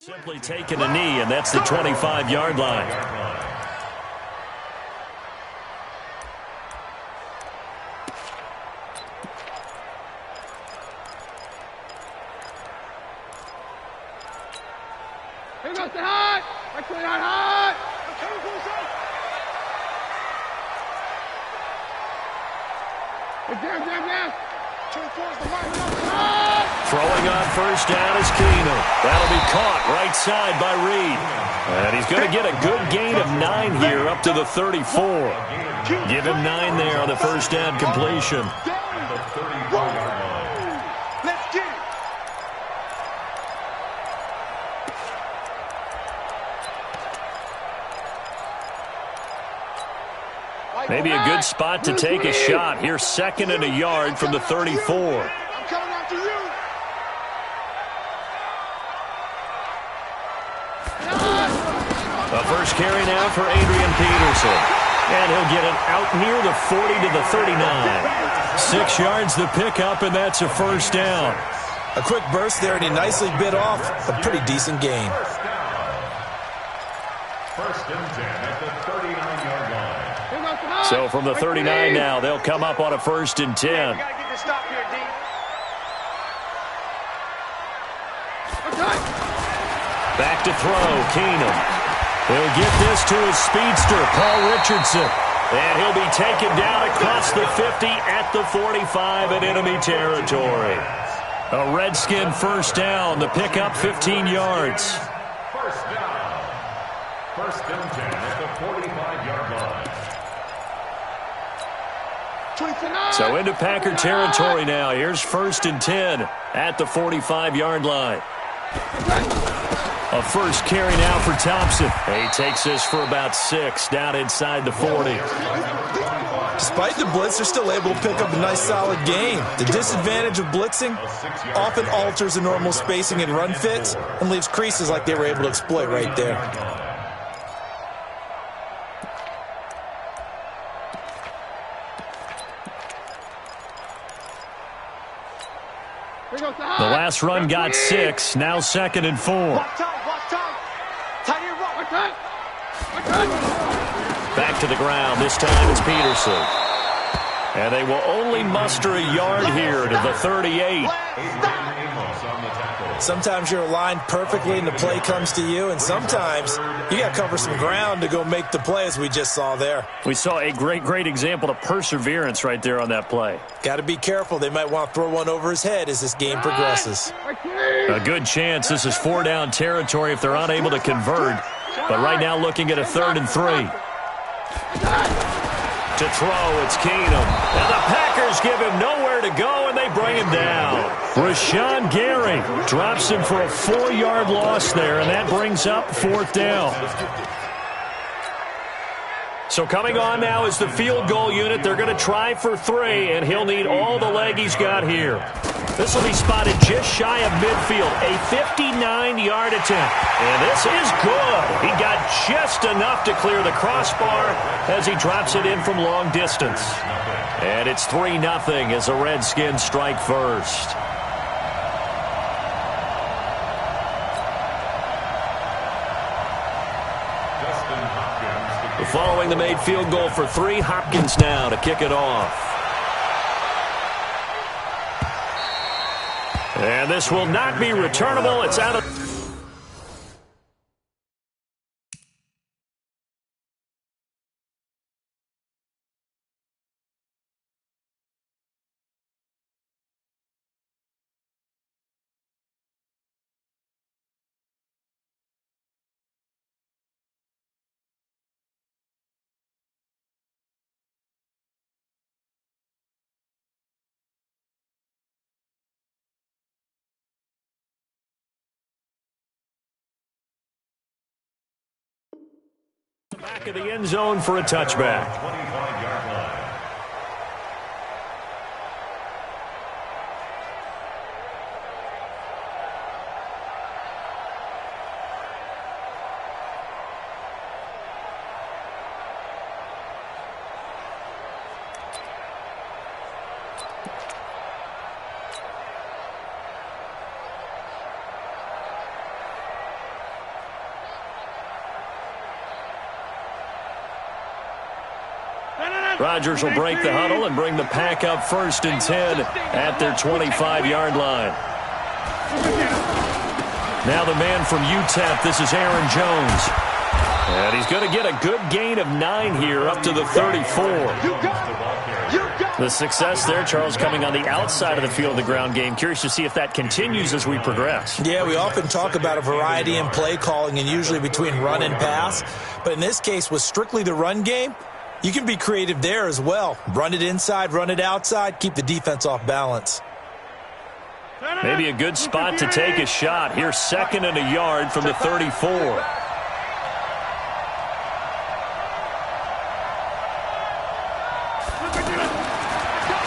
Simply taking a knee, and that's the 25-yard line. Here goes the high! High! Down. Throwing on first down is Keenum. That'll be caught right side by Reed. And he's going to get a good gain of 9 here up to the 34. Give him 9 there on the first down completion. Let's get it. Maybe a good spot to take a shot. Here's 2nd and a yard from the 34. I'm coming after you. A first carry now for Adrian Peterson. And he'll get it out near the 40 to the 39. 6 yards the pickup, and that's a first down. A quick burst there, and he nicely bit off a pretty decent gain. First and 10 at the 39-yard line. So from the 39 now, they'll come up on a 1st and 10. We gotta get this stop here, D. Back to throw, Keenum. He'll get this to his speedster, Paul Richardson. And he'll be taken down across the 50 at the 45 in enemy territory. A Redskin first down, the pickup 15 yards. First down. First and 10 at the 45-yard line. So into Packer territory now. Here's 1st and 10 at the 45-yard line. A first carry now for Thompson. He takes this for about 6 down inside the 40. Despite the blitz, they're still able to pick up a nice solid gain. The disadvantage of blitzing often alters the normal spacing and run fits and leaves creases like they were able to exploit right there. The last run got 6. Now 2nd and 4. Watch tight. Tight here, watch tight. Back to the ground. This time it's Peterson. And they will only muster a yard here to the 38. Sometimes you're aligned perfectly and the play comes to you, and sometimes you got to cover some ground to go make the play, as we just saw there. We saw a great example of perseverance right there on that play. Got to be careful. They might want to throw one over his head as this game progresses. A good chance this is 4-down territory if they're unable to convert. But right now looking at a 3rd and 3. To throw, it's Keenum. And the Packers give him nowhere to go, and they bring him down. Rashawn Gary drops him for a 4-yard loss there, and that brings up 4th down. So coming on now is the field goal unit. They're going to try for 3, and he'll need all the leg he's got here. This will be spotted just shy of midfield, a 59-yard attempt. And this is good. He got just enough to clear the crossbar as he drops it in from long distance. And it's 3-0 as the Redskins strike first. Following the made field goal for 3, Hopkins now to kick it off. And this will not be returnable. It's out of... back of the end zone for a touchback. 25-yard line. Rodgers will break the huddle and bring the pack up 1st and 10 at their 25-yard line. Now the man from UTEP, this is Aaron Jones. And he's going to get a good gain of 9 here up to the 34. The success there, Charles, coming on the outside of the field of the ground game. Curious to see if that continues as we progress. Yeah, we often talk about a variety in play calling and usually between run and pass. But in this case, with strictly the run game, you can be creative there as well. Run it inside, run it outside, keep the defense off balance. Maybe a good spot to take a shot. Here's 2nd and a yard from the 34.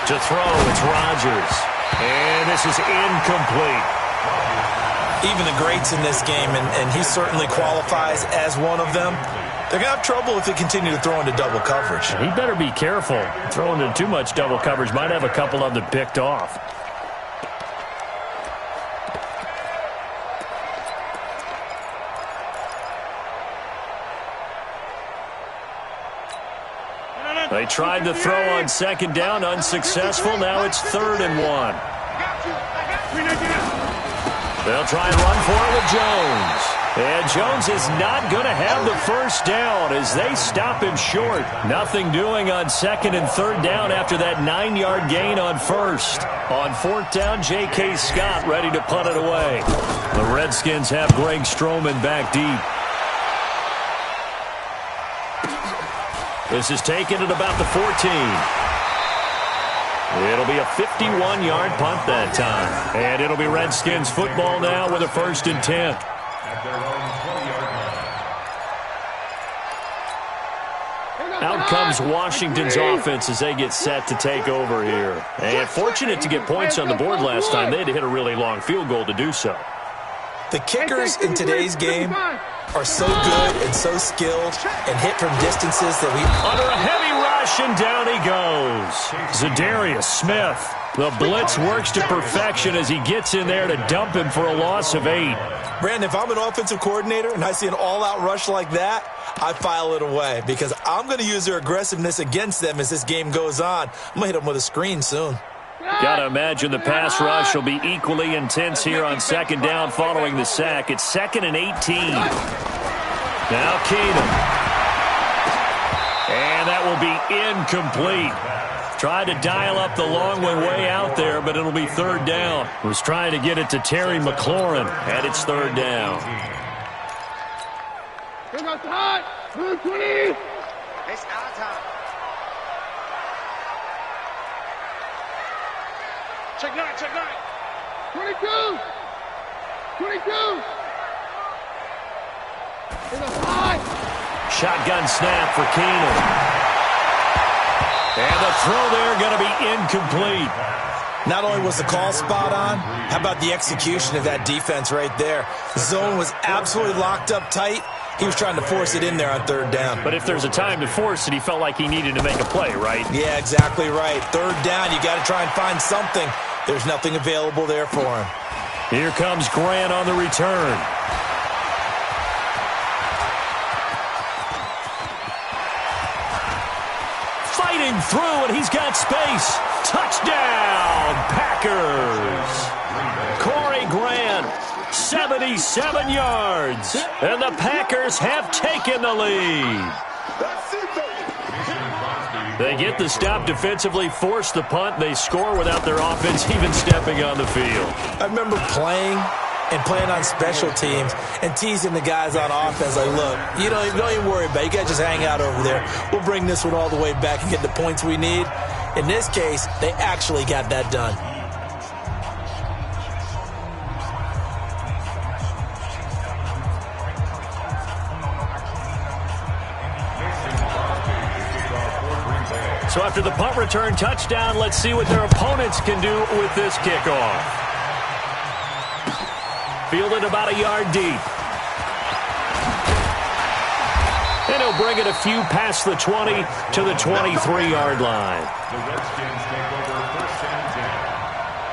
To throw, it's Rodgers. And this is incomplete. Even the greats in this game, and he certainly qualifies as one of them, they're going to have trouble if they continue to throw into double coverage. He better be careful. Throwing into too much double coverage might have a couple of them picked off. They tried to throw on 2nd down, unsuccessful. Now it's 3rd and 1. They'll try and run for it with Jones. And Jones is not going to have the 1st down as they stop him short. Nothing doing on 2nd and 3rd down after that 9-yard gain on 1st. On 4th down, J.K. Scott ready to punt it away. The Redskins have Greg Stroman back deep. This is taken at about the 14. It'll be a 51-yard punt that time. And it'll be Redskins football now with a 1st and 10. Out comes Washington's offense as they get set to take over here. And fortunate to get points on the board last time. They had to hit a really long field goal to do so. The kickers in today's game are so good and so skilled and hit from distances that we... Under a heavy rush, and down he goes. Zadarius Smith. The blitz works to perfection as he gets in there to dump him for a loss of 8. Brandon, if I'm an offensive coordinator and I see an all-out rush like that, I file it away because I'm going to use their aggressiveness against them as this game goes on. I'm going to hit them with a screen soon. Got to imagine the pass rush will be equally intense here on 2nd down following the sack. It's 2nd and 18. Now Keenum. And that will be incomplete. Tried to dial up the long one way out there, but it'll be 3rd down. Was trying to get it to Terry McLaurin, and it's 3rd down. It's our time. Check 9, check 9. 22. 22. It's a 5. Shotgun snap for Keenum. And the throw there going to be incomplete. Not only was the call spot on, how about the execution of that defense right there? The zone was absolutely locked up tight. He was trying to force it in there on 3rd down. But if there's a time to force it, he felt like he needed to make a play, right? Yeah, exactly right. 3rd down, you got to try and find something. There's nothing available there for him. Here comes Grant on the return. Fighting through, and he's got space. Touchdown, Packers. Corey Grant, 77 yards. And the Packers have taken the lead. They get the stop defensively, force the punt. They score without their offense even stepping on the field. I remember playing on special teams and teasing the guys on offense like, look, don't even worry about it. You guys just hang out over there. We'll bring this one all the way back and get the points we need. In this case, they actually got that done. So after the punt return touchdown, let's see what their opponents can do with this kickoff. Fielded about a yard deep. And he'll bring it a few past the 20 to the 23-yard line. The Redskins take over 1st and 10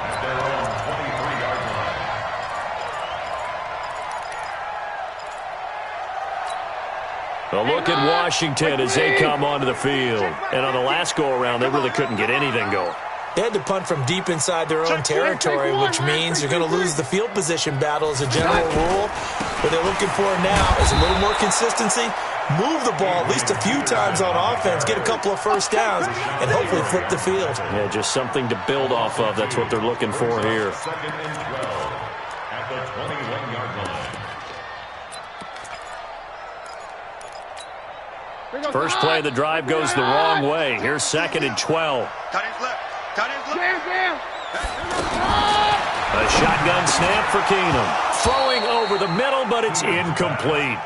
at their own 23-yard line. A look at Washington as they come onto the field. And on the last go-around, they really couldn't get anything going. They had to punt from deep inside their own territory, which means you're going to lose the field position battle as a general rule. What they're looking for now is a little more consistency, move the ball at least a few times on offense, get a couple of first downs, and hopefully flip the field. Yeah, just something to build off of. That's what they're looking for here. Second and 12 at the 21-yard line. First play of the drive goes the wrong way. Here's second and 12. Cut his left. Cut his left. A shotgun snap for Keenum. Throwing over the middle, but it's incomplete.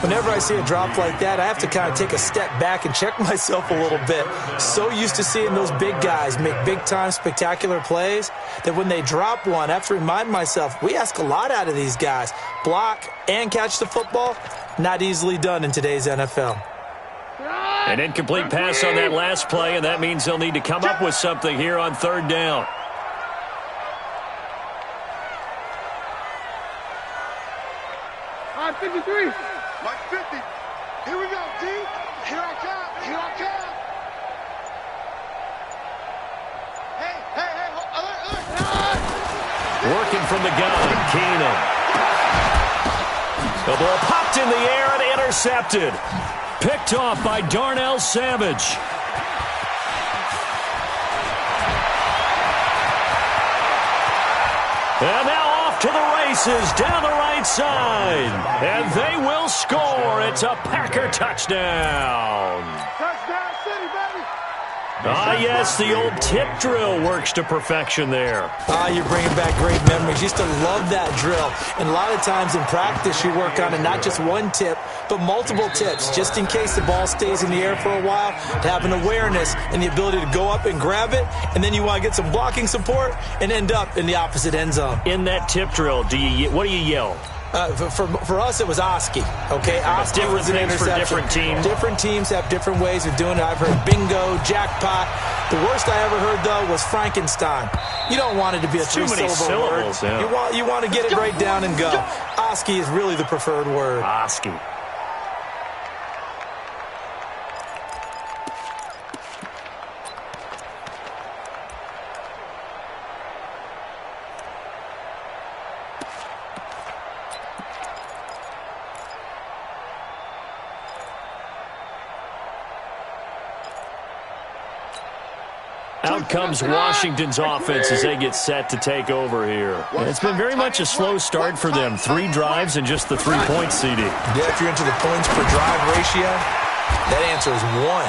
Whenever I see a drop like that, I have to kind of take a step back and check myself a little bit. So used to seeing those big guys make big-time spectacular plays that when they drop one, I have to remind myself, we ask a lot out of these guys. Block and catch the football, not easily done in today's NFL. An incomplete pass on that last play, and that means they'll need to come up with something here on third down. All right, 53. Mike 50. Here we go, T. Here I come. Here I come. Hey, alert. Working from the gun, Keenum. The ball popped in the air and intercepted. Picked off by Darnell Savage. And now off to the races down the right side. And they will score. It's a Packer touchdown. Touchdown City, baby. Ah, yes, the old tip drill works to perfection there. Ah, you're bringing back great memories. Used to love that drill. And a lot of times in practice, you work on it, not just one tip, but multiple tips, just in case the ball stays in the air for a while, to have an awareness and the ability to go up and grab it, and then you want to get some blocking support and end up in the opposite end zone. In that tip drill, what do you yell? For us, it was Oski. Okay, Oski was an interception. For different teams. Different teams have different ways of doing it. I've heard bingo, jackpot. The worst I ever heard, though, was Frankenstein. You don't want it to be a three-syllable word. Yeah. You want to get it right down and go. Oski is really the preferred word. Oski. Out comes Washington's offense as they get set to take over here. It's been very much a slow start for them. 3 drives and just the 3 points, CD. Yeah, if you're into the points per drive ratio, that answer is 1.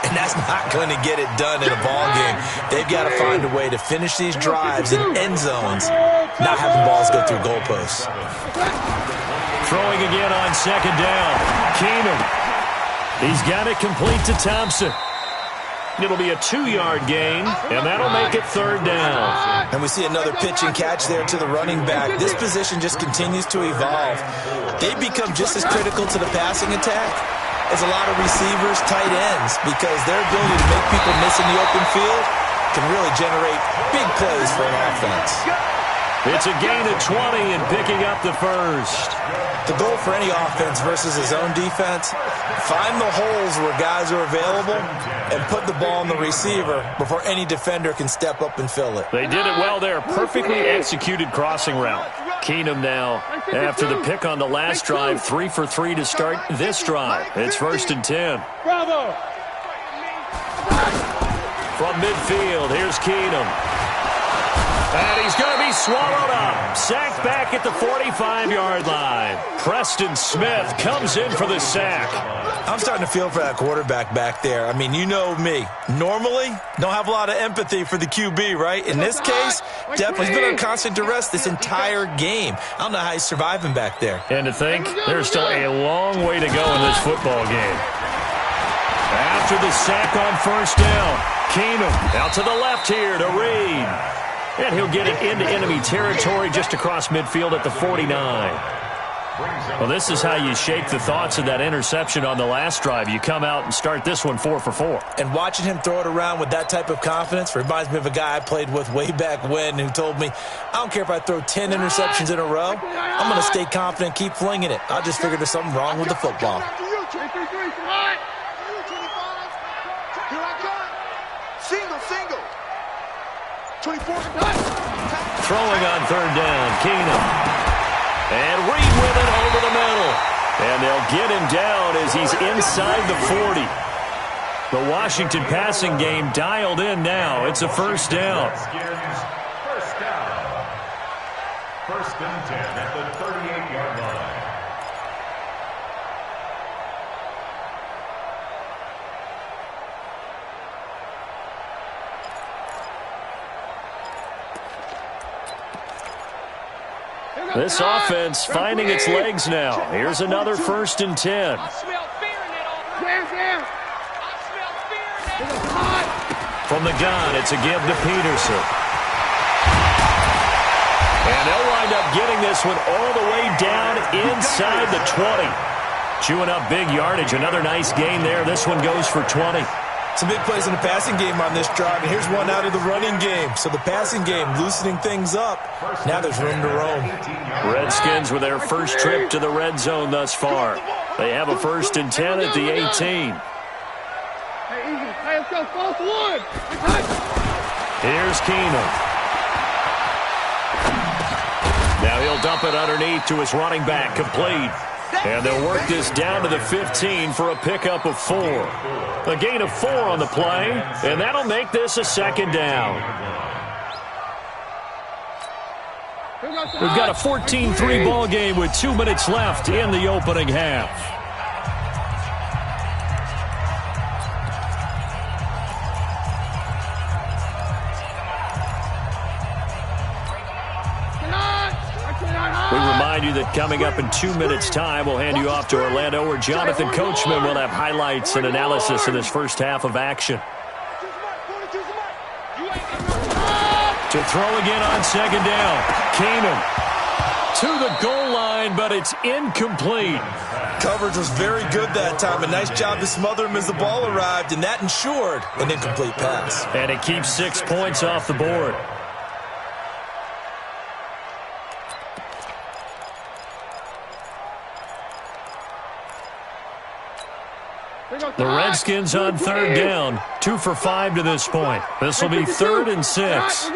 And that's not going to get it done in a ball game. They've got to find a way to finish these drives in end zones, not having balls go through goalposts. Throwing again on second down. Keenum. He's got it complete to Thompson. It'll be a 2-yard gain, and that'll make it third down. And we see another pitch and catch there to the running back. This position just continues to evolve. They become just as critical to the passing attack as a lot of receivers, tight ends, because their ability to make people miss in the open field can really generate big plays for an offense. It's a gain of 20 and picking up the first. The goal for any offense versus his own defense, find the holes where guys are available and put the ball on the receiver before any defender can step up and fill it. They did it well there. Perfectly executed crossing route. Keenum now, after the pick on the last drive, 3 for 3 to start this drive. It's 1st and 10. Bravo. From midfield, here's Keenum. And he's going to be swallowed up. Sacked back at the 45-yard line. Preston Smith comes in for the sack. I'm starting to feel for that quarterback back there. I mean, you know me. Normally, don't have a lot of empathy for the QB, right? In this case, definitely he's been under constant duress this entire game. I don't know how he's surviving back there. And to think, there's still a long way to go in this football game. After the sack on first down, Keenum out to the left here to Reed. And he'll get it into enemy territory just across midfield at the 49. Well, this is how you shake the thoughts of that interception on the last drive. You come out and start this one 4 for 4. And watching him throw it around with that type of confidence reminds me of a guy I played with way back when who told me, I don't care if I throw 10 interceptions in a row. I'm going to stay confident, keep flinging it. I just figured there's something wrong with the football. 3-3-3, come on! 25. Here I come. Single, single. 24. Throwing on third down, Keenum. And Reed with it over the middle. And they'll get him down as he's inside the 40. The Washington passing game dialed in now. It's a first down. First down. First and 10 at the 38-yard line. This offense finding its legs now. Here's another first and 10. From the gun, it's a give to Peterson. And they'll wind up getting this one all the way down inside the 20. Chewing up big yardage. Another nice gain there. This one goes for 20. Some big plays in the passing game on this drive, and here's one out of the running game. So the passing game loosening things up. Now there's room to roam. Redskins with their first trip to the red zone thus far. They have a first and 10 at the 18. Hey, easy. Hey, let's go. False one. Here's Keenum. Now he'll dump it underneath to his running back, complete. And they'll work this down to the 15 for a pickup of 4. A gain of 4 on the play, and that'll make this a second down. We've got a 14-3 ball game with 2 minutes left in the opening half. We remind you that coming up in 2 minutes' time, we'll hand you off to Orlando, where Jonathan Coachman will have highlights and analysis in this first half of action. To throw again on second down. Keenum to the goal line, but it's incomplete. Coverage was very good that time. A nice job to smother him as the ball arrived, and that ensured an incomplete pass. And it keeps 6 points off the board. The Redskins on third down, 2 for 5 to this point. This will be 3rd and 6.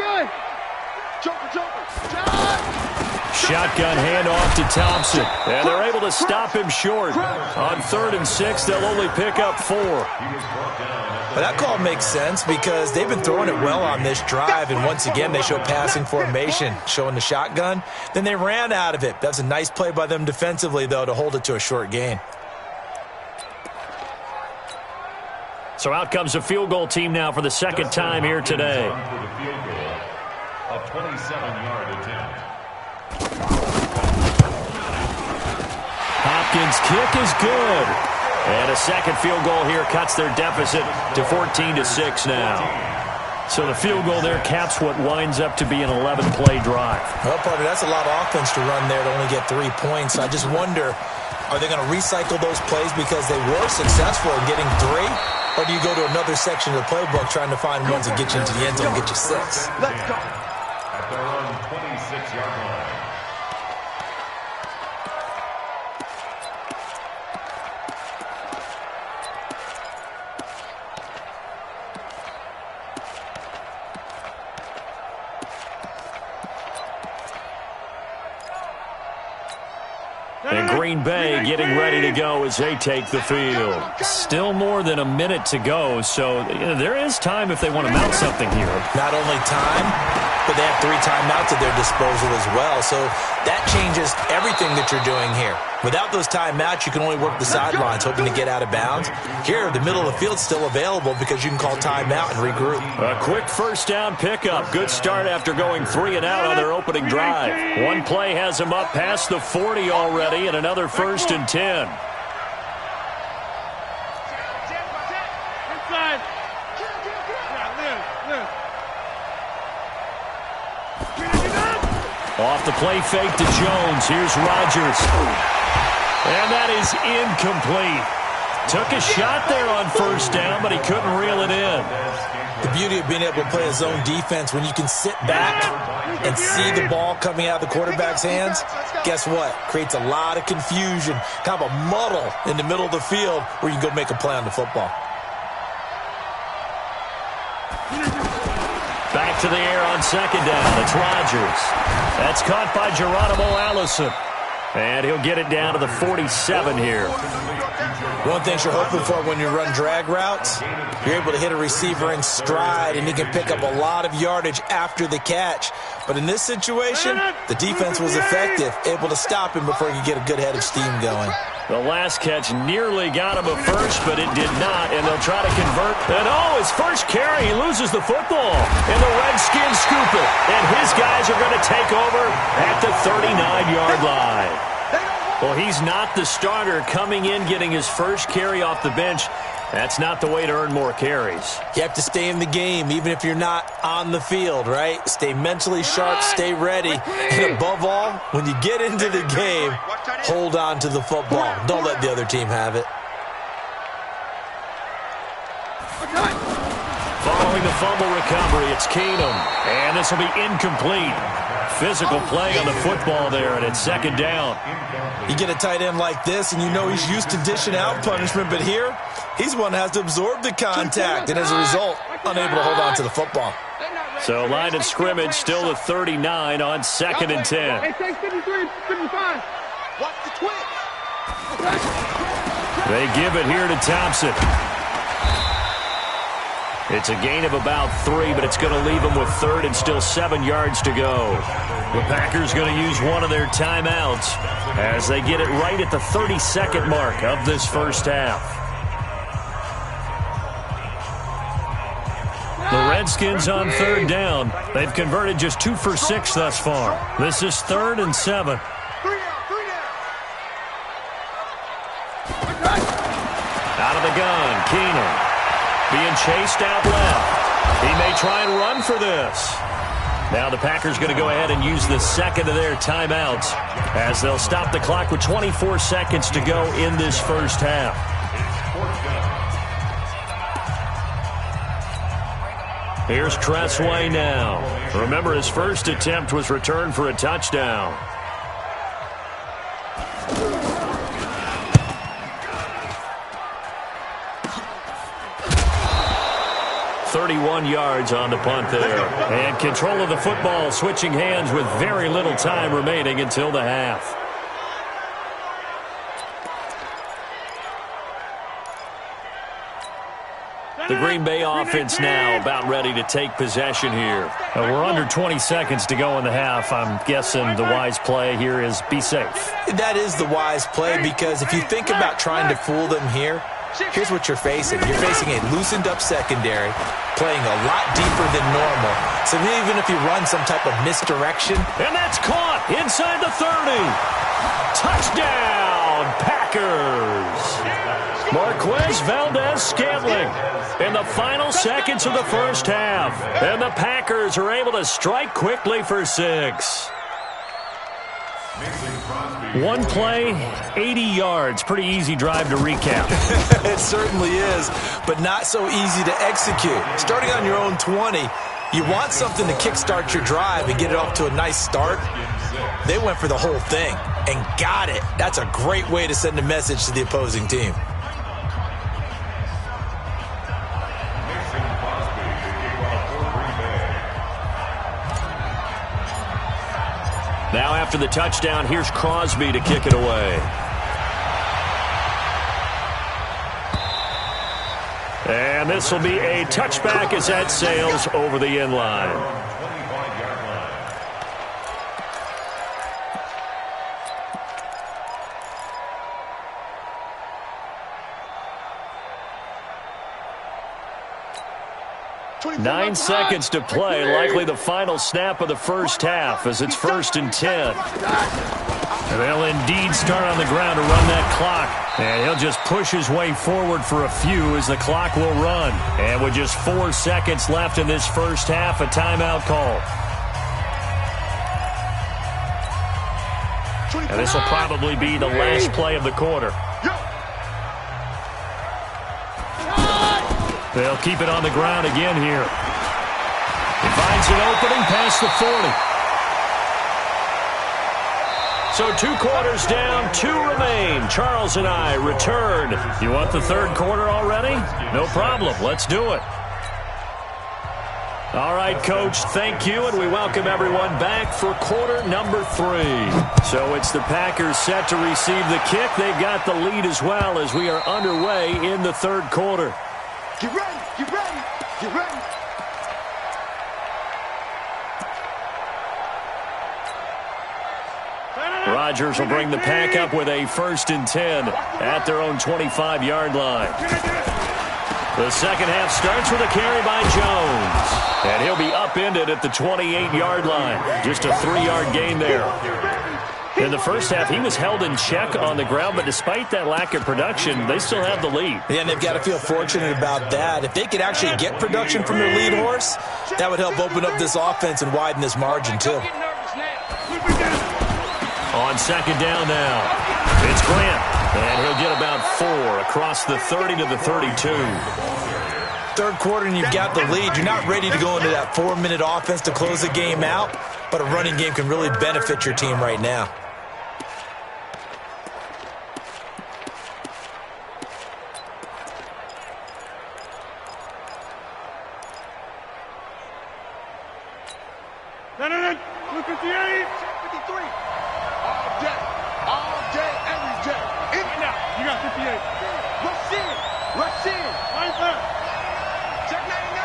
Shotgun handoff to Thompson, and they're able to stop him short. On 3rd and 6, they'll only pick up 4. But that call makes sense because they've been throwing it well on this drive, and once again they show passing formation, showing the shotgun. Then they ran out of it. That's a nice play by them defensively, though, to hold it to a short gain. So out comes a field goal team now for the second time here today. A 27-yard attempt. Hopkins' kick is good. And a second field goal here cuts their deficit to 14-6 now. So the field goal there caps what winds up to be an 11-play drive. Well, partner, that's a lot of offense to run there to only get 3 points. I just wonder, are they going to recycle those plays because they were successful in getting 3? Or do you go to another section of the playbook trying to find ones that get you into the end zone and get you 6? Let's go. At their own 26-yard line. And Green Bay getting ready to go as they take the field. Still more than a minute to go, so there is time if they want to mount something here. Not only time, but they have 3 timeouts at their disposal as well. So that changes everything that you're doing here. Without those timeouts, you can only work the sidelines, hoping to get out of bounds. Here, the middle of the field's still available because you can call timeout and regroup. A quick first down pickup. Good start after going 3 and out on their opening drive. One play has them up past the 40 already, and another first and 10. Off the play fake to Jones. Here's Rodgers. And that is incomplete. Took a shot there on first down, but he couldn't reel it in. The beauty of being able to play a zone defense, when you can sit back and see the ball coming out of the quarterback's hands, guess what? Creates a lot of confusion, kind of a muddle in the middle of the field where you can go make a play on the football. Back to the air on second down. It's Rodgers. That's caught by Geronimo Allison. And he'll get it down to the 47 here. One thing you're hoping for when you run drag routes, you're able to hit a receiver in stride, and he can pick up a lot of yardage after the catch. But in this situation, the defense was effective, able to stop him before he could get a good head of steam going. The last catch nearly got him a first, but it did not, and they'll try to convert. And his first carry, he loses the football. And the Redskins scoop it, and his guys are going to take over at the 39-yard line. Well, he's not the starter coming in, getting his first carry off the bench. That's not the way to earn more carries. You have to stay in the game, even if you're not on the field, right? Stay mentally sharp, stay ready. And above all, when you get into the game, hold on to the football. Don't let the other team have it. Following the fumble recovery, it's Keenum. And this will be incomplete. Physical play on the football there, and it's second down. You get a tight end like this, and you know he's used to dishing out punishment, but here, he's one that has to absorb the contact, and as a result, unable to hold on to the football. So line of scrimmage, still the 39 on second and 10. Hey, take 53, 55. Watch the twitch. They give it here to Thompson. It's a gain of about 3, but it's going to leave them with third and still 7 yards to go. The Packers going to use one of their timeouts as they get it right at the 30-second mark of this first half. The Redskins on third down. They've converted just 2 for 6 thus far. This is 3rd and 7. Out of the gun, Keenum. Being chased out left. He may try and run for this. Now the Packers going to go ahead and use the second of their timeouts as they'll stop the clock with 24 seconds to go in this first half. Here's Tressway now. Remember, his first attempt was returned for a touchdown. 31 yards on the punt there. And control of the football, switching hands with very little time remaining until the half. The Green Bay offense now about ready to take possession here. We're under 20 seconds to go in the half. I'm guessing the wise play here is be safe. That is the wise play, because if you think about trying to fool them here, here's what you're facing. You're facing a loosened up secondary, playing a lot deeper than normal. So even if you run some type of misdirection. And that's caught inside the 30. Touchdown, Packers. Marquez Valdez-Scantling in the final seconds of the first half. And the Packers are able to strike quickly for 6. One play, 80 yards. Pretty easy drive to recap. It certainly is, but not so easy to execute. Starting on your own 20, you want something to kickstart your drive and get it off to a nice start. They went for the whole thing and got it. That's a great way to send a message to the opposing team. Now after the touchdown, here's Crosby to kick it away. And this will be a touchback as that sails over the end line. Nine seconds to play, likely the final snap of the first half as it's 1st and 10. They'll indeed start on the ground to run that clock. And he'll just push his way forward for a few as the clock will run. And with just 4 seconds left in this first half, a timeout call. And this will probably be the last play of the quarter. They'll keep it on the ground again here. He finds an opening past the 40. So 2 quarters down, 2 remain. Charles and I return. You want the third quarter already? No problem. Let's do it. All right, Coach, thank you, and we welcome everyone back for quarter number 3. So it's the Packers set to receive the kick. They've got the lead as well as we are underway in the third quarter. Get ready, get ready, get ready. Rodgers will bring the Pack up with a 1st and 10 at their own 25-yard line. The second half starts with a carry by Jones. And he'll be upended at the 28-yard line. Just a 3-yard gain there. In the first half, he was held in check on the ground, but despite that lack of production, they still have the lead. Yeah, and they've got to feel fortunate about that. If they could actually get production from their lead horse, that would help open up this offense and widen this margin, too. On second down now, it's Grant, and he'll get about 4 across the 30 to the 32. Third quarter and you've got the lead. You're not ready to go into that 4-minute offense to close the game out, but a running game can really benefit your team right now. Look at the 8. 53. All day, every day. In and out. You got 58. Rush in. Rush in. Line back. Check 99.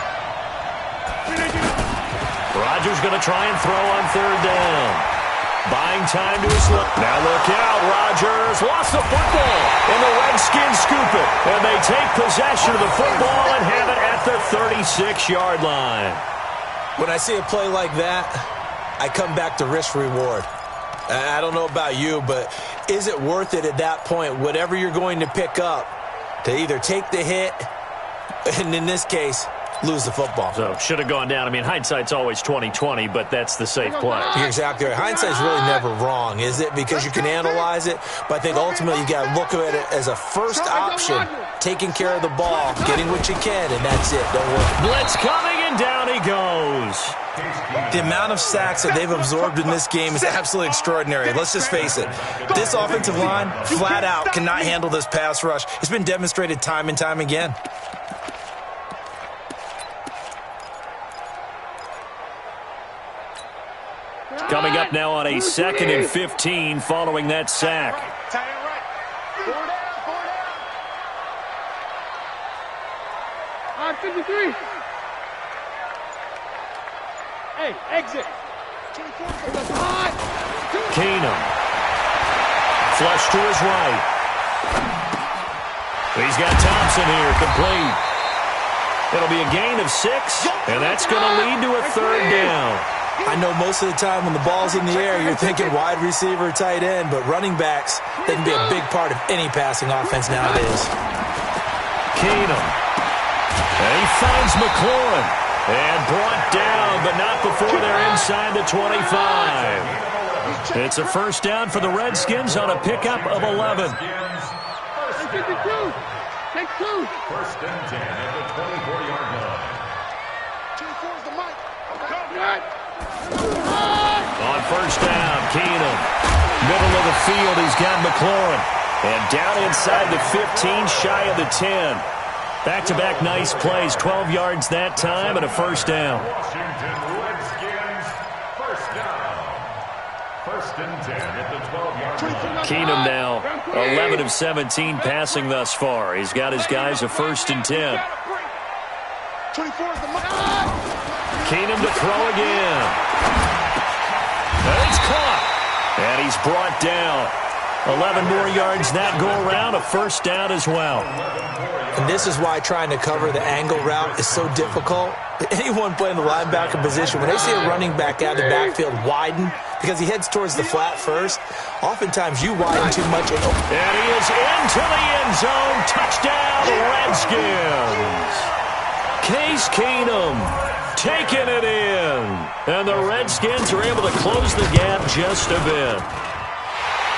Rodgers going to try and throw on third down. Buying time to his left. Now look out. Rodgers lost the football. And the Redskins scoop it. And they take possession of the football and have it at the 36-yard line. When I see a play like that, I come back to risk-reward. I don't know about you, but is it worth it at that point, whatever you're going to pick up, to either take the hit, and in this case, lose the football? So, should have gone down. I mean, hindsight's always 20/20, but that's the safe play. You're exactly right. Hindsight's really never wrong, is it? Because you can analyze it, but I think ultimately you got to look at it as a first option, taking care of the ball, getting what you can, and that's it. Don't worry. Blitz coming, and down he goes. The amount of sacks that they've absorbed in this game is absolutely extraordinary. Let's just face it. This offensive line, flat out, cannot handle this pass rush. It's been demonstrated time and time again. Coming up now on a 2nd and 15 following that sack. Tie it right. 4 down, 4 down. 53. Hey, exit. Keenum. Flush to his right. He's got Thompson here, complete. It'll be a gain of 6, and that's going to lead to a 3rd down. I know most of the time when the ball's in the air, you're thinking wide receiver, tight end, but running backs, they can be a big part of any passing offense nowadays. Keenum. And he finds McLaurin. And brought down, but not before they're inside the 25. It's a 1st down for the Redskins on a pickup of 11. 52. Take 2. 1st and 10 at the 24-yard line. 24's the mic. On 1st down, Keenum. Middle of the field, he's got McLaurin. And down inside the 15, shy of the 10. Back-to-back nice plays, 12 yards that time and a 1st down. Washington Redskins, 1st down. 1st and 10 at the 12-yard line. Keenum now, 11 of 17 passing thus far. He's got his guys a 1st and 10. 24's the mic. Keenum to throw again. And he's caught. And he's brought down. 11 more yards that go around, a 1st down as well. And this is why trying to cover the angle route is so difficult. Anyone playing the linebacker position, when they see a running back out of the backfield widen, because he heads towards the flat first, oftentimes you widen too much. And he is into the end zone. Touchdown, Redskins. Case Keenum taking it in. And the Redskins are able to close the gap just a bit.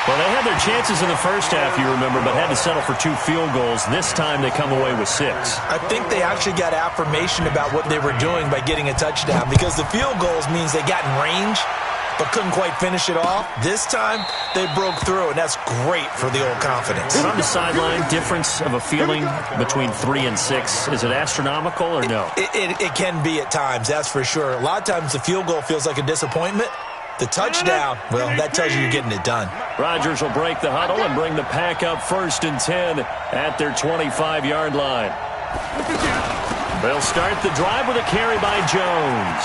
Well, they had their chances in the first half, you remember, but had to settle for 2 field goals. This time they come away with 6. I think they actually got affirmation about what they were doing by getting a touchdown, because the field goals means they got in range but couldn't quite finish it off. This time, they broke through, and that's great for the old confidence. From the sideline, difference of a feeling between 3 and 6, is it astronomical or no? It can be at times, that's for sure. A lot of times the field goal feels like a disappointment. The touchdown, well, that tells you you're getting it done. Rodgers will break the huddle and bring the pack up 1st and 10 at their 25-yard line. They'll start the drive with a carry by Jones.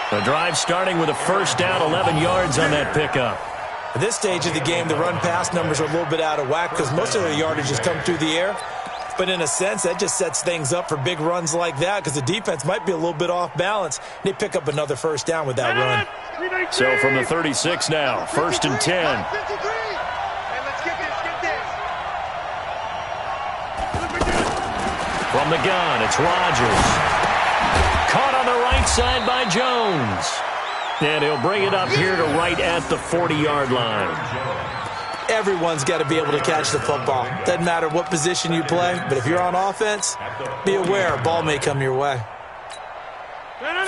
The drive starting with a 1st down, 11 yards on that pickup. At this stage of the game, the run-pass numbers are a little bit out of whack because most of their yardage has come through the air. But in a sense, that just sets things up for big runs like that because the defense might be a little bit off balance. They pick up another 1st down with that run. So from the 36 now, 1st and 10. From the gun, it's Rodgers. Caught on the right side by Jones. And he'll bring it up here to right at the 40-yard line. Everyone's got to be able to catch the football. Doesn't matter what position you play, but if you're on offense, be aware a ball may come your way.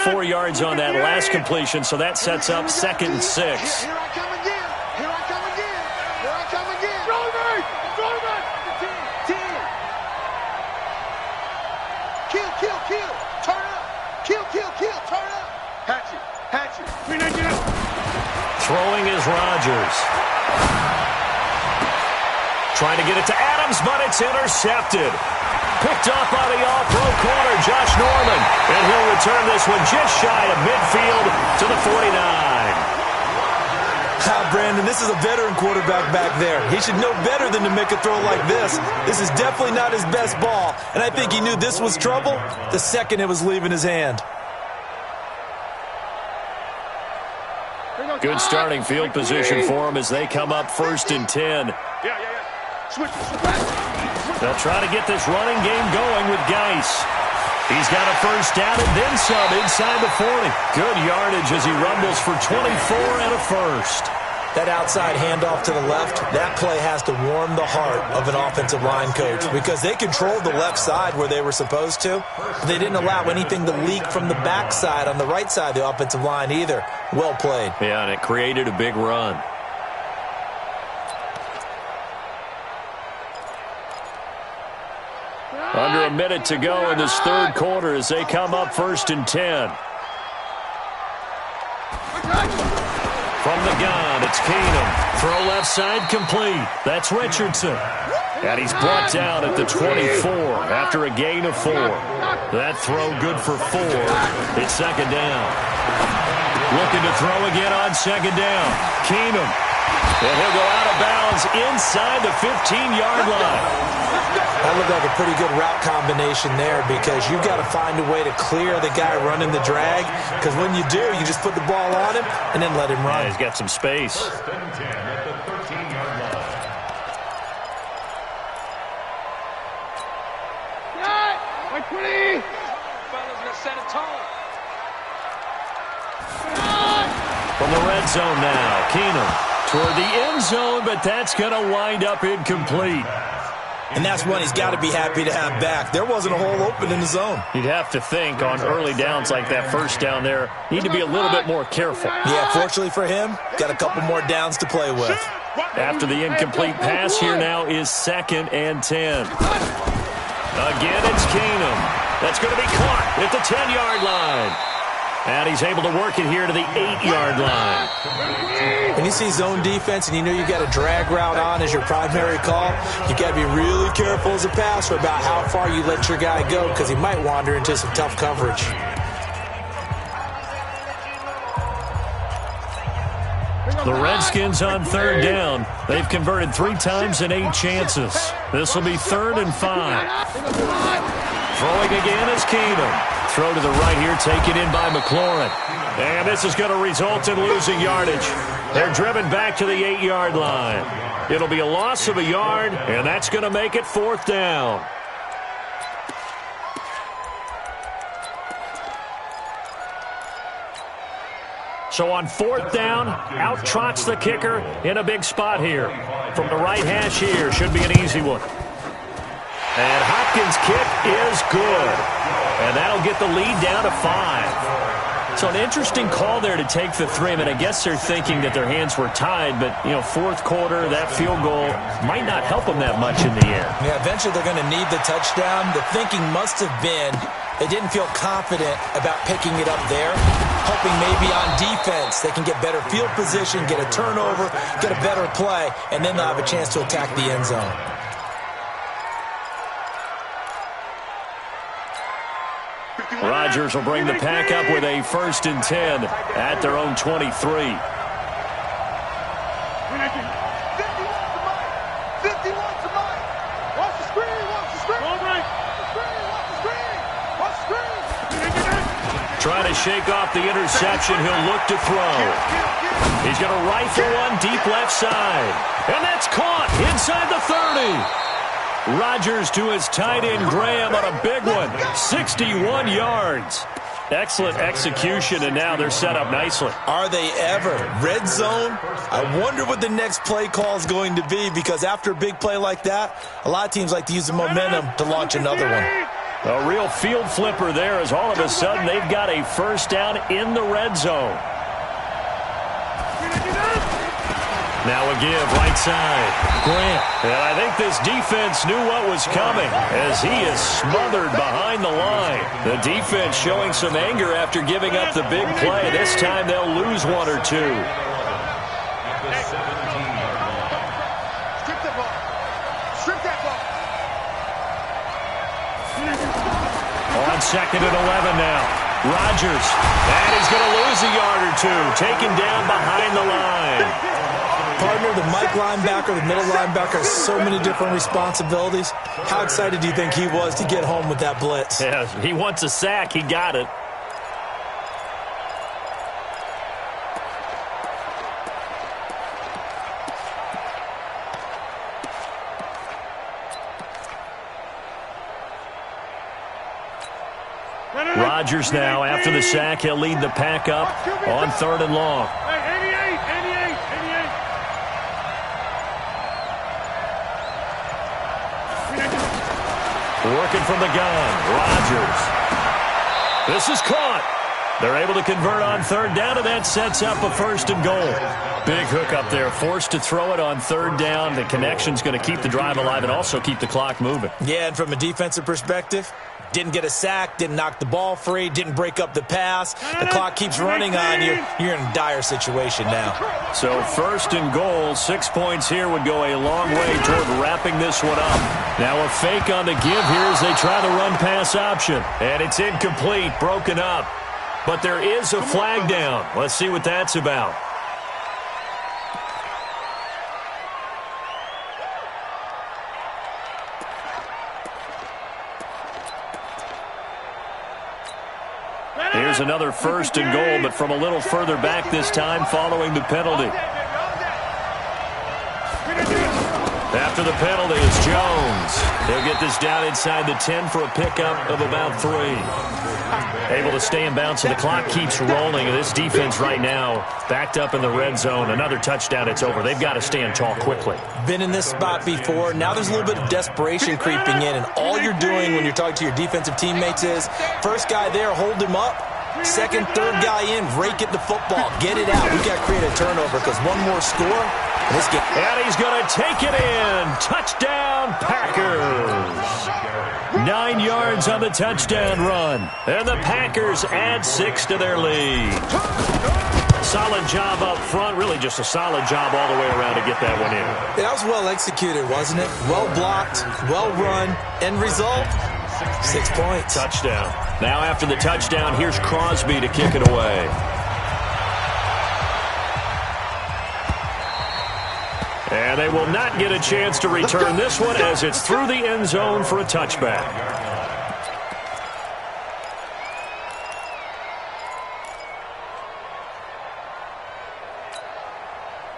4 yards on that last completion, so that sets up 2nd and 6. Here I come again. Here I come again. Here I come again. Throw me. 10. Kill. Turn up. Kill. Turn up. Hatchet. Throwing is Rodgers. Trying to get it to Adams, but it's intercepted. Picked up by the all-pro corner, Josh Norman. And he'll return this one just shy of midfield to the 49. Brandon, this is a veteran quarterback back there. He should know better than to make a throw like this. This is definitely not his best ball, and I think he knew this was trouble the second it was leaving his hand. Good starting field position for him as they come up 1st and 10. They'll try to get this running game going with Geis. He's got a 1st down and then some inside the 40. Good yardage as he rumbles for 24 and a 1st. That outside handoff to the left, that play has to warm the heart of an offensive line coach because they controlled the left side where they were supposed to. They didn't allow anything to leak from the backside on the right side of the offensive line either. Well played. Yeah, and it created a big run. Under a minute to go in this 3rd quarter as they come up 1st and 10. From the gun, it's Keenum. Throw left side complete. That's Richardson. And he's brought down at the 24 after a gain of 4. That throw good for 4. It's 2nd down. Looking to throw again on 2nd down. Keenum. And he'll go out of bounds inside the 15-yard line. That looked like a pretty good route combination there because you've got to find a way to clear the guy running the drag because when you do, you just put the ball on him and then let him run. Yeah, he's got some space. 1st and 10 at the 13-yard line. Like 20. Fellas, let's set a tone. From the red zone now, Keenum toward the end zone, but that's going to wind up incomplete. And that's one he's got to be happy to have back. There wasn't a hole open in the zone. You'd have to think on early downs like that 1st down there, need to be a little bit more careful. Yeah, fortunately for him, got a couple more downs to play with. After the incomplete pass, here now is 2nd and 10. Again, it's Keenum. That's going to be caught at the 10-yard line. And he's able to work it here to the 8-yard line. When you see zone defense and you know you got a drag route on as your primary call, you got to be really careful as a passer about how far you let your guy go because he might wander into some tough coverage. The Redskins on 3rd down. They've converted 3 times in 8 chances. This will be 3rd and 5. Throwing again is Keenum. Throw to the right here, taken in by McLaurin. And this is going to result in losing yardage. They're driven back to the 8-yard line. It'll be a loss of a yard, and that's going to make it 4th down. So on fourth down, out trots the kicker in a big spot here. From the right hash here, should be an easy one. And Hopkins' kick is good. And that'll get the lead down to 5. So an interesting call there to take the 3. I mean, I guess they're thinking that their hands were tied, but, you know, fourth quarter, that field goal might not help them that much in the end. Yeah, eventually they're going to need the touchdown. The thinking must have been they didn't feel confident about picking it up there, hoping maybe on defense they can get better field position, get a turnover, get a better play, and then they'll have a chance to attack the end zone. Rodgers will bring the pack up with a 1st and 10 at their own 23. 51 to Mike. Watch the screen. Watch the screen. All right. Watch the screen. Watch the screen. Trying to shake off the interception. He'll look to throw. He's going to rifle one deep left side. And that's caught inside the 30. Rodgers to his tight end Graham on a big one. 61 yards. Excellent execution, and now they're set up nicely. Are they ever? Red zone? I wonder what the next play call is going to be, because after a big play like that, a lot of teams like to use the momentum to launch another one. A real field flipper there, as all of a sudden they've got a 1st down in the red zone. Now a give, right side. Grant. And I think this defense knew what was coming as he is smothered behind the line. The defense showing some anger after giving up the big play. This time they'll lose 1 or 2. Strip that ball. Strip that ball. On 2nd and 11 now. Rodgers. And he's going to lose a yard or 2. Taken down behind the line. Partner, the Mike linebacker, the middle linebacker has so many different responsibilities. How excited do you think he was to get home with that blitz? Yeah, he wants a sack. He got it. Rodgers now, after the sack, he'll lead the pack up on 3rd and long. Working from the gun, Rodgers. This is caught. They're able to convert on 3rd down, and that sets up a 1st and goal. Big hook up there, forced to throw it on 3rd down. The connection's going to keep the drive alive and also keep the clock moving. Yeah, and from a defensive perspective, didn't get a sack, didn't knock the ball free, didn't break up the pass. The clock keeps running on you. You're in a dire situation now. So 1st and goal, 6 points here would go a long way toward wrapping this one up. Now a fake on the give here as they try the run-pass option. And it's incomplete, broken up. But there is a flag down. Let's see what that's about. Here's another 1st and goal, but from a little further back this time following the penalty. After the penalty is Jones. He'll get this down inside the 10 for a pickup of about 3. Able to stay in bounds, so the clock keeps rolling. And this defense right now backed up in the red zone. Another touchdown, it's over. They've got to stand tall quickly. Been in this spot before. Now there's a little bit of desperation creeping in, and all you're doing when you're talking to your defensive teammates is, first guy there, hold him up. Second, third guy in, rake it the football. Get it out. We've got to create a turnover because one more score, and this game. And he's going to take it in. Touchdown, Packers. 9 yards on the touchdown run. And the Packers add 6 to their lead. Solid job up front. Really just a solid job all the way around to get that one in. Yeah, that was well executed, wasn't it? Well blocked, well run. End result, 6 points. Touchdown. Now after the touchdown, here's Crosby to kick it away. And they will not get a chance to return this one as it's through the end zone for a touchback.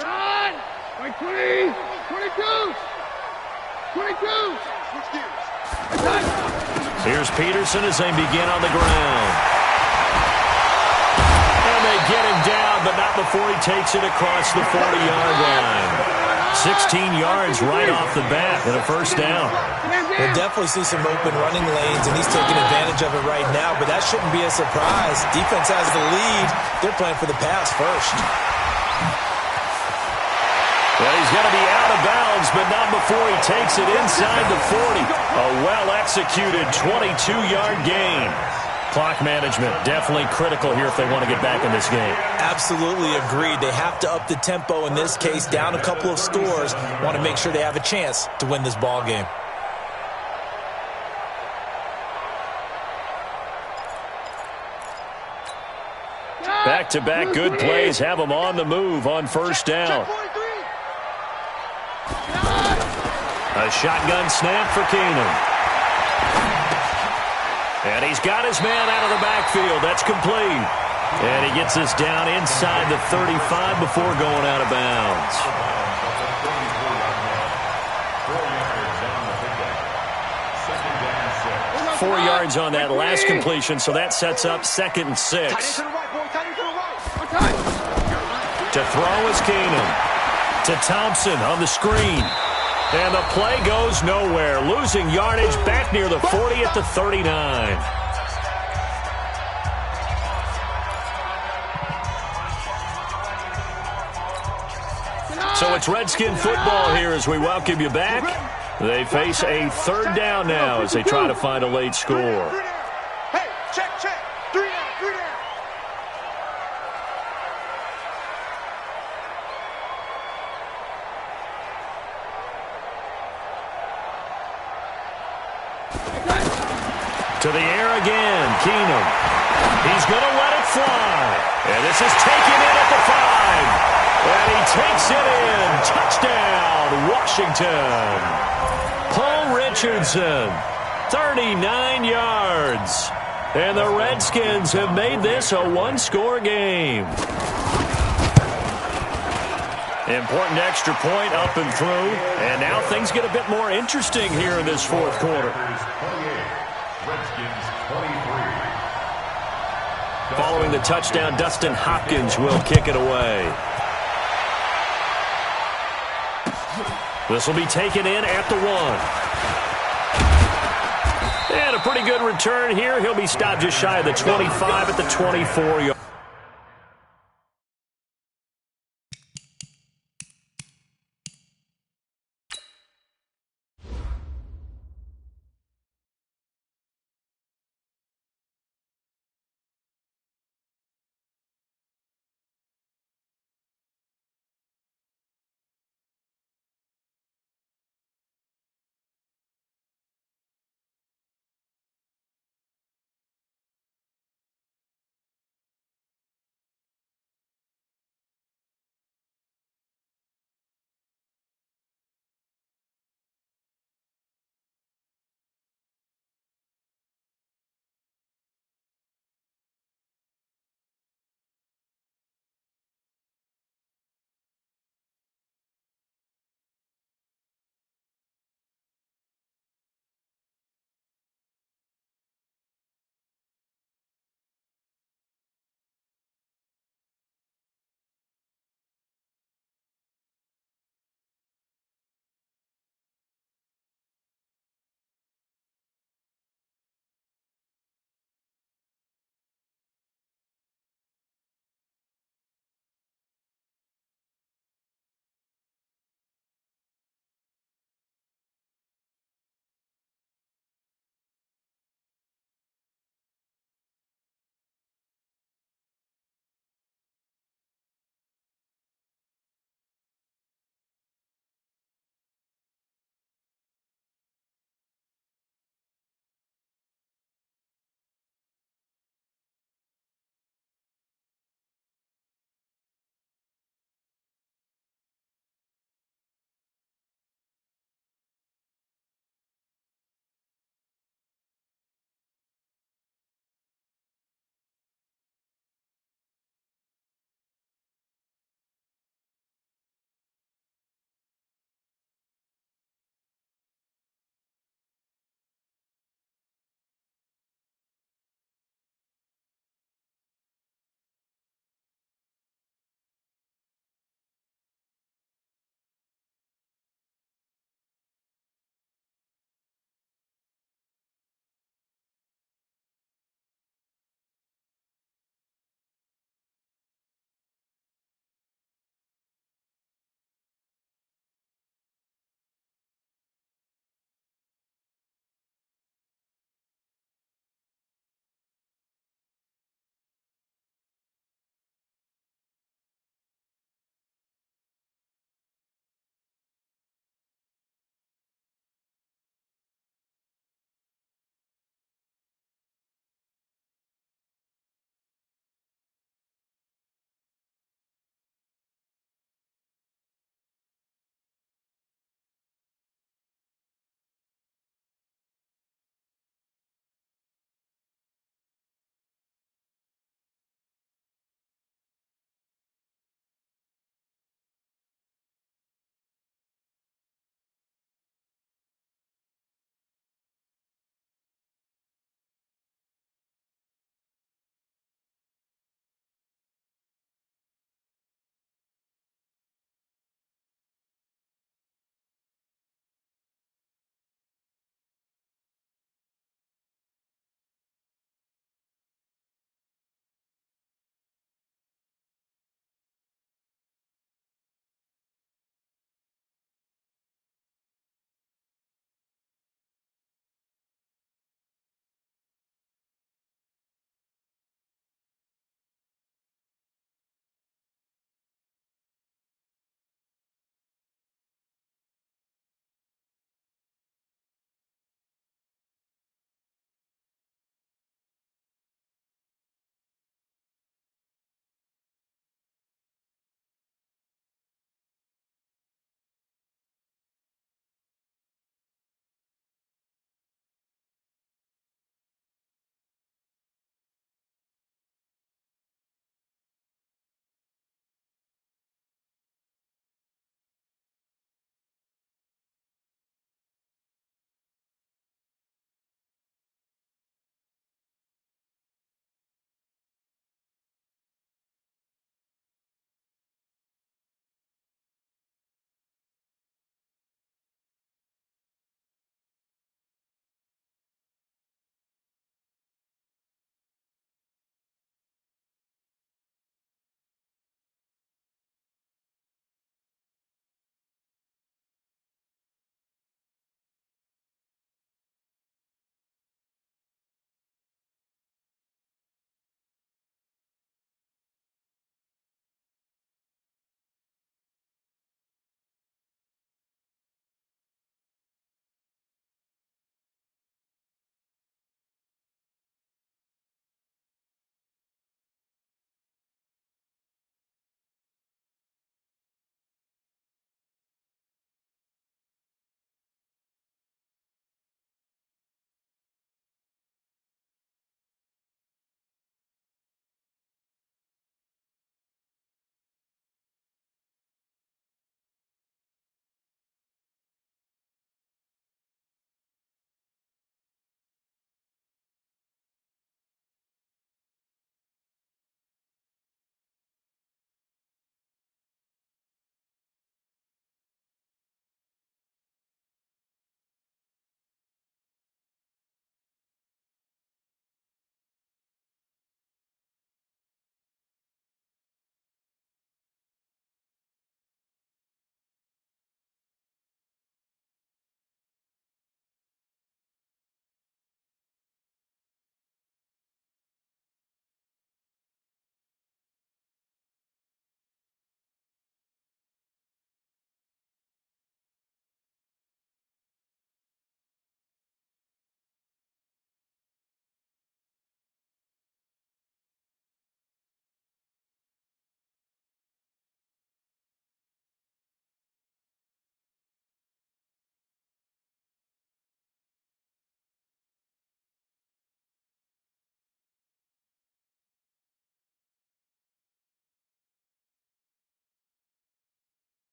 Run! By 20! 22! 22! Here's Peterson as they begin on the ground. And they get him down, but not before he takes it across the 40-yard line. 16 yards right off the bat and a first down. We'll definitely see some open running lanes, and he's taking advantage of it right now, but that shouldn't be a surprise. Defense has the lead. They're playing for the pass first. Well, he's going to be out of bounds, but not before he takes it inside the 40. A well-executed 22-yard gain. Clock management definitely critical here if they want to get back in this game. Absolutely agreed. They have to up the tempo in this case, down a couple of scores. Want to make sure they have a chance to win this ball game. Back-to-back good plays have them on the move on first down. A shotgun snap for Keenum. And he's got his man out of the backfield. That's complete. And he gets us down inside the 35 before going out of bounds. 4 yards on that last completion, so that sets up 2nd and 6. To throw is Keenum. To Thompson on the screen. And the play goes nowhere. Losing yardage back near the 40 at the 39. So it's Redskin football here as we welcome you back. They face a 3rd down now as they try to find a late score. Hey, check. 3 down. To the air again, Keenum. He's going to let it fly. And this is taken in at the 5. And he takes it in. Touchdown, Washington. Paul Richardson, 39 yards. And the Redskins have made this a one-score game. Important extra point up and through. And now things get a bit more interesting here in this 4th quarter. Following the touchdown, Dustin Hopkins will kick it away. This will be taken in at the 1. And a pretty good return here. He'll be stopped just shy of the 25 at the 24-yard.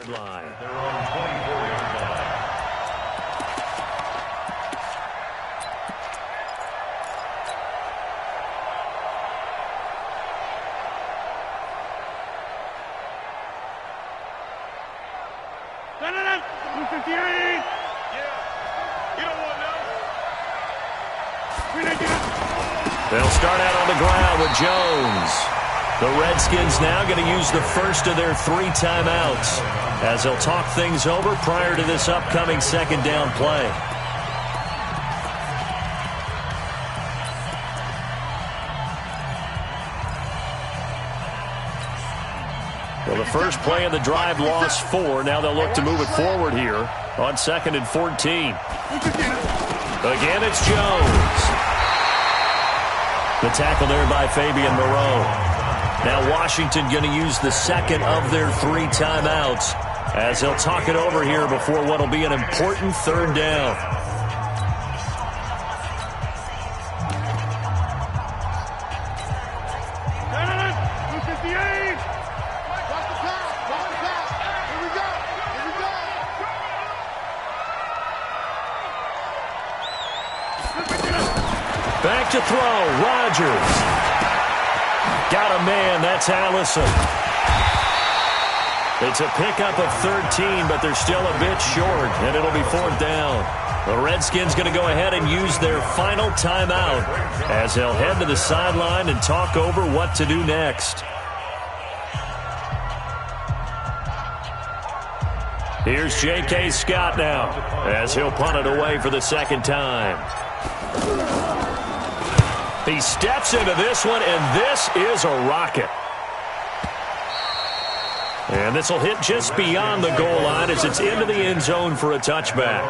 line. Their own 24-yard line. They'll start out on the ground with Jones. The Redskins now going to use the first of their 3 timeouts as they'll talk things over prior to this upcoming second down play. Well, the first play of the drive lost 4. Now they'll look to move it forward here on 2nd and 14. Again, it's Jones. The tackle there by Fabian Moreau. Now Washington going to use the second of their 3 timeouts as they'll talk it over here before what will be an important 3rd down. Back to throw, Rodgers. Got a man, that's Allison. It's a pickup of 13, but they're still a bit short, and it'll be 4th down. The Redskins going to go ahead and use their final timeout as they'll head to the sideline and talk over what to do next. Here's J.K. Scott now as he'll punt it away for the 2nd time. He steps into this one, and this is a rocket. And this will hit just beyond the goal line as it's into the end zone for a touchback.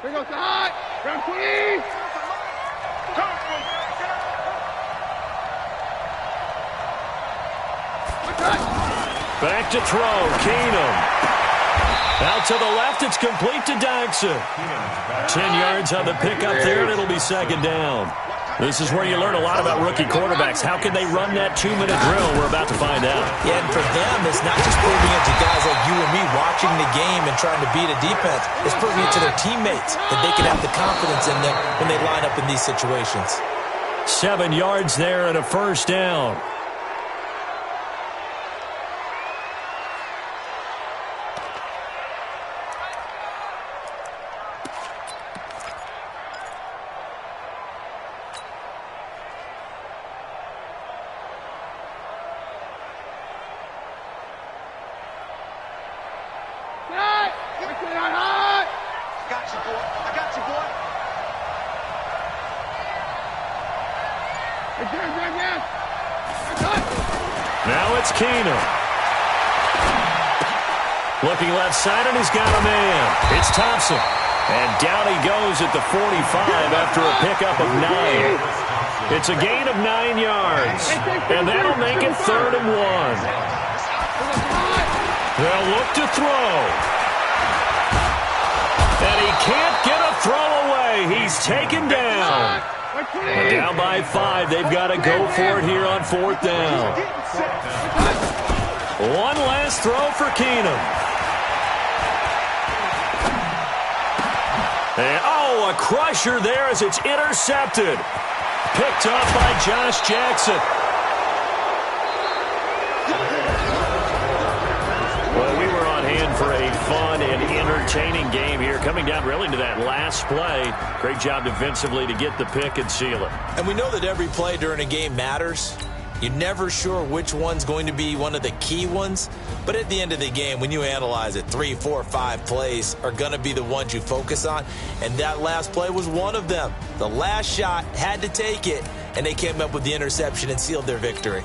Here goes the hot. Round 20. Back to throw, Keenum. Out to the left, it's complete to Daxon. 10 yards on the pickup there, and it'll be 2nd down. This is where you learn a lot about rookie quarterbacks. How can they run that 2-minute drill? We're about to find out. Yeah, and for them, it's not just proving it to guys like you and me watching the game and trying to beat a defense. It's proving it to their teammates that they can have the confidence in them when they line up in these situations. 7 yards there and a 1st down. Now it's Keenum. Looking left side, and he's got a man. It's Thompson. And down he goes at the 45 after a pickup of 9. It's a gain of 9 yards. And that'll make it 3rd and 1. They'll look to throw. And he can't get a throw away. He's taken down. And down by 5. They've got to go for it here on 4th down. One last throw for Keenum. And, a crusher there as it's intercepted. Picked off by Josh Jackson. Well, we were on hand for a fun and entertaining game here, coming down really to that last play. Great job defensively to get the pick and seal it. And we know that every play during a game matters. You're never sure which one's going to be one of the key ones. But at the end of the game, when you analyze it, 3, 4, 5 plays are going to be the ones you focus on. And that last play was one of them. The last shot had to take it, and they came up with the interception and sealed their victory.